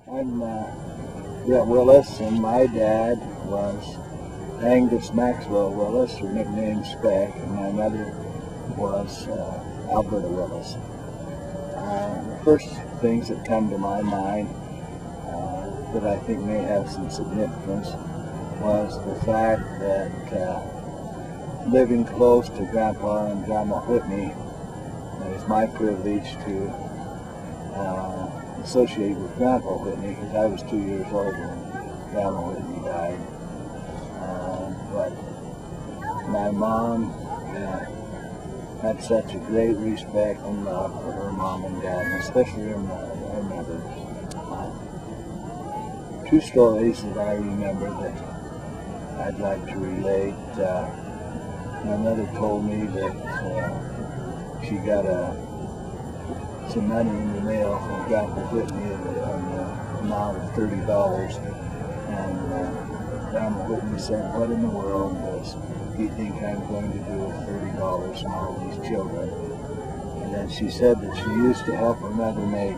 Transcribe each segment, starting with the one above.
I'm Brent Willis, and my dad was Angus Maxwell Willis, or nicknamed Speck, and my mother was Alberta Willis. The first things that come to my mind that I think may have some significance was the fact that living close to Grandpa and Grandma Whitney, it was my privilege to associate with Grandpa Whitney because I was 2 years old when Grandma Whitney died. But my mom had such a great respect and love for her mom and dad, and especially her mother. Two stories that I remember that I'd like to relate. My mother told me that she got some money in the mail from Grandpa Whitney in the amount of $30, and Grandma Whitney said, "What in the world does you think I'm going to do with $30 and all these children?" And then she said that she used to help her mother make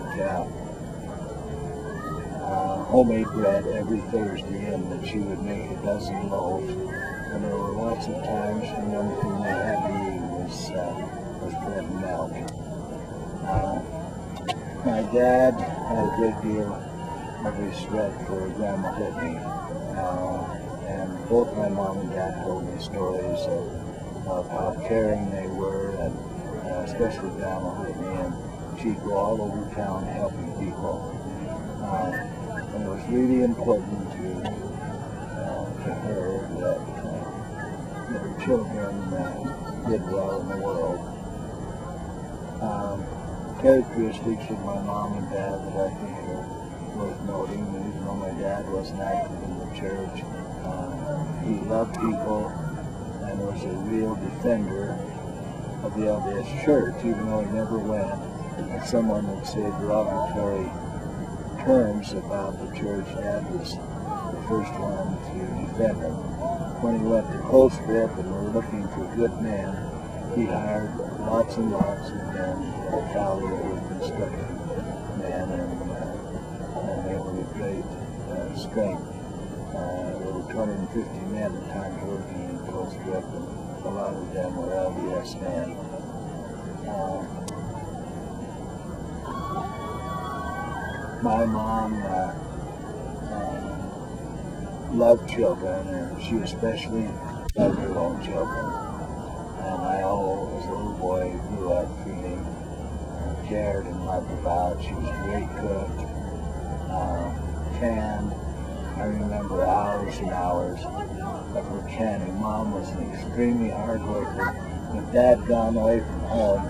homemade bread every Thursday, and that she would make a dozen loaves. And there were lots of times when the only thing they had to eat was bread and milk. My dad had a great deal of respect for Grandma Whitney, and both my mom and dad told me stories of how caring they were, and especially Grandma Whitney, and she'd go all over town helping people. And it was really important to her that her children did well in the world. Characteristics of my mom and dad that I think are worth noting, even though my dad wasn't active in the church, he loved people and was a real defender of the LDS Church, even though he never went. And someone would say derogatory terms about the church, Dad was the first one to defend them. When he went to Colstrip and were looking for good men, he hired lots and lots of men, cavalry construction men, and they were of great strength. There were 250 men at times working in Colstrip, and a lot of them were LDS men. My mom loved children, and she especially loved her own children. And I always, as a little boy, grew up feeling cared and loved about. She was a great cook, canned. I remember hours and hours of her canning. Mom was an extremely hard worker. With Dad gone away from home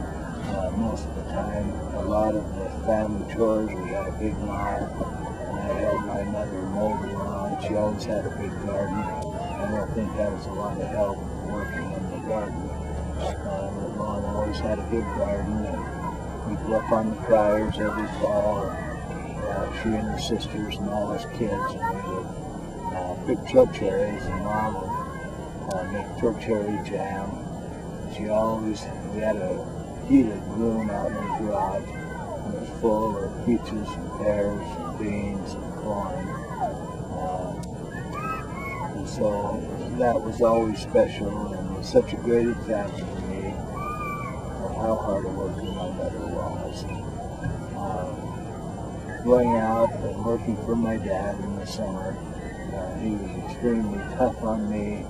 most of the time, a lot of the family chores, we had a big lawn, and I helped my mother mow the lawn. She always had a big garden. I don't think that was a lot of help working in the garden. Mom always had a good garden, and we'd go up on the Criers every fall. She and her sisters and all us kids, and we would pick chokecherries, and Mom would make chokecherry jam. We had a heated room out in the garage, and it was full of peaches and pears and beans and corn. And so that was always special, and was such a great example to me of how hard a worker my mother was. Going out and working for my dad in the summer, he was extremely tough on me,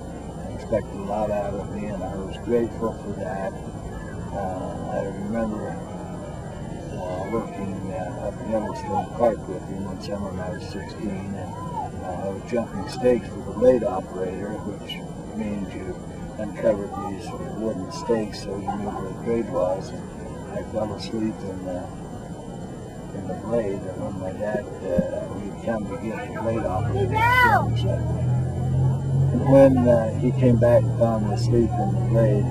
expected a lot out of me, and I was grateful for that. I remember working up in Yellowstone Park with him one summer when I was 16, and I was jumping stakes for the blade operator, which means you uncovered these wooden stakes so you knew where the grade was. And I fell asleep in the blade, and when my dad would come to get the blade operator, and when he came back and found me asleep in the blade,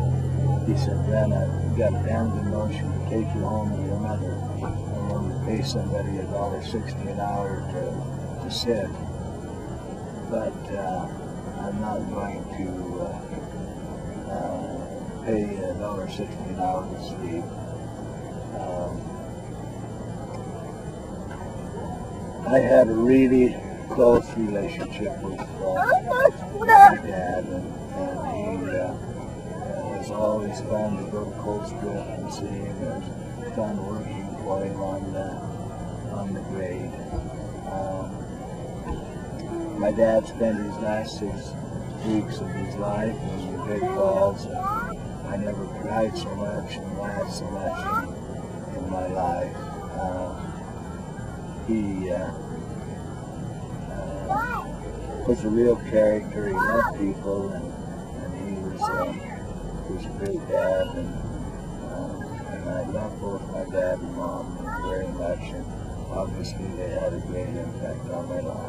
he said, "Brent, I've got a damn good notion to take you home to your mother, and then you pay somebody $1.60 an hour to sit, but I'm not going to pay $1.60 an hour to sleep." I had a really close relationship with my dad, and he it was always fun to go to Coast Drift and see him. It was fun working for him on the grade. My dad spent his last 6 weeks of his life in the Big Falls. I never cried so much and laughed so much in my life. He was a real character. He loved people, and he was a good dad. And I love both my dad and mom very much. And obviously, they had a great impact on my life.